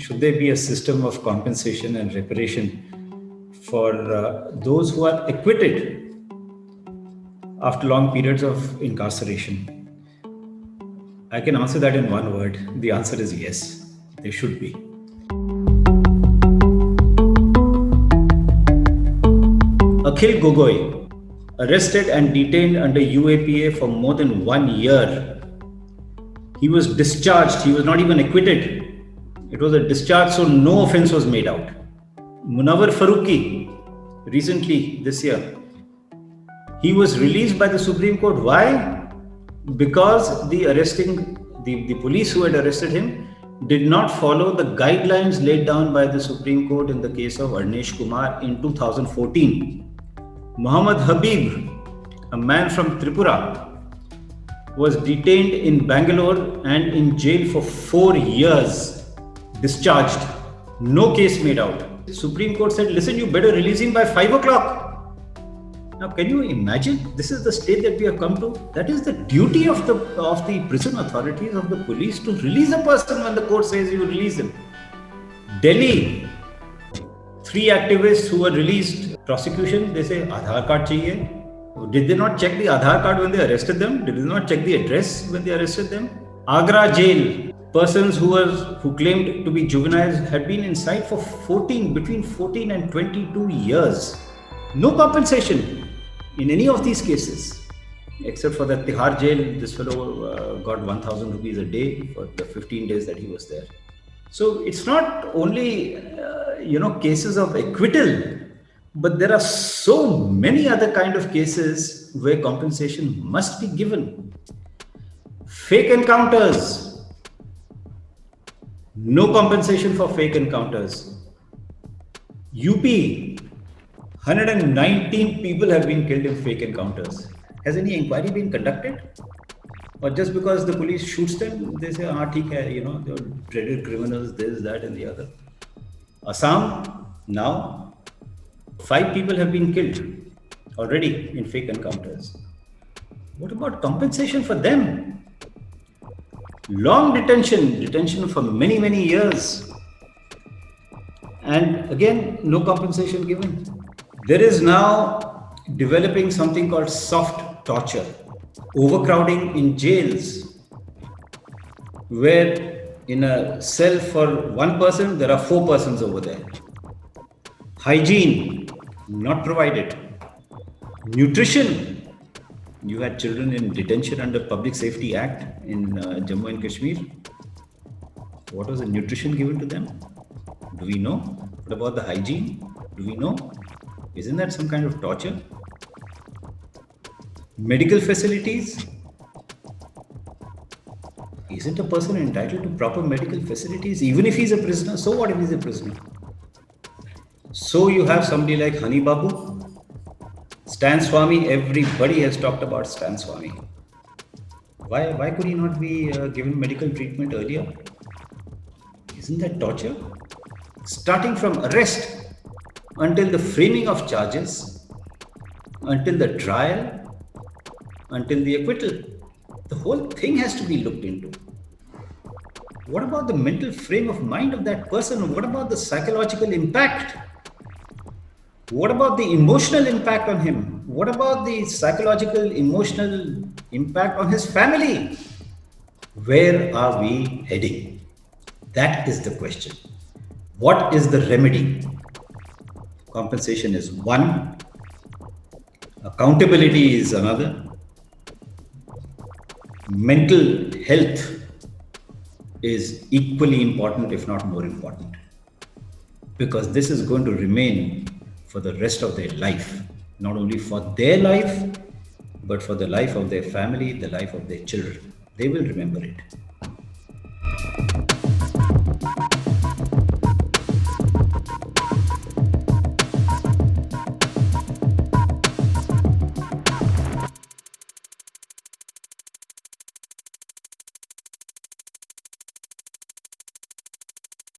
should there be a system of compensation and reparation for those who are acquitted after long periods of incarceration? I can answer that in one word. The answer is yes, there should be. Akhil Gogoi, arrested and detained under UAPA for more than 1 year. He was discharged. He was not even acquitted. It was a discharge, so no offense was made out. Munawar Farooqi, recently this year, he was released by the Supreme Court. Why? Because the police who had arrested him did not follow the guidelines laid down by the Supreme Court in the case of Arnesh Kumar in 2014. Muhammad Habib, a man from Tripura, was detained in Bangalore and in jail for 4 years, discharged, no case made out. The Supreme Court said, listen, you better release him by 5 o'clock. Now, can you imagine? This is the state that we have come to. That is the duty of the prison authorities, of the police, to release a person when the court says you release him. Delhi, 3 activists who were released. Prosecution, they say, Aadhaar card chahiye. Did they not check the Aadhaar card when they arrested them? Did they not check the address when they arrested them? Agra jail, persons who claimed to be juveniles had been inside for between 14 and 22 years. No compensation in any of these cases, except for the Tihar jail. This fellow got 1,000 rupees a day for the 15 days that he was there. So it's not only cases of acquittal, but there are so many other kind of cases where compensation must be given. Fake encounters, no compensation for fake encounters. UP, 119 people have been killed in fake encounters. Has any inquiry been conducted? Or just because the police shoots them, they say, theek hai, they're dreaded criminals, this, that, and the other. Assam, now, 5 people have been killed already in fake encounters. What about compensation for them? Long detention for many, many years. And again, no compensation given. There is now developing something called soft torture, overcrowding in jails, where in a cell for 1 person, there are 4 persons over there. Hygiene, not provided. Nutrition, you had children in detention under Public Safety Act in Jammu and Kashmir. What was the nutrition given to them? Do we know? What about the hygiene? Do we know? Isn't that some kind of torture? Medical facilities. Isn't a person entitled to proper medical facilities even if he's a prisoner? So what if he's a prisoner? So you have somebody like Hani Babu, Stan Swami. Everybody has talked about Stan Swami. Why could he not be given medical treatment earlier? Isn't that torture? Starting from arrest until the framing of charges, until the trial, until the acquittal. The whole thing has to be looked into. What about the mental frame of mind of that person? What about the psychological impact? What about the emotional impact on him? What about the psychological, emotional impact on his family? Where are we heading? That is the question. What is the remedy? Compensation is one. Accountability is another. Mental health is equally important, if not more important, because this is going to remain for the rest of their life, not only for their life, but for the life of their family, the life of their children. They will remember it.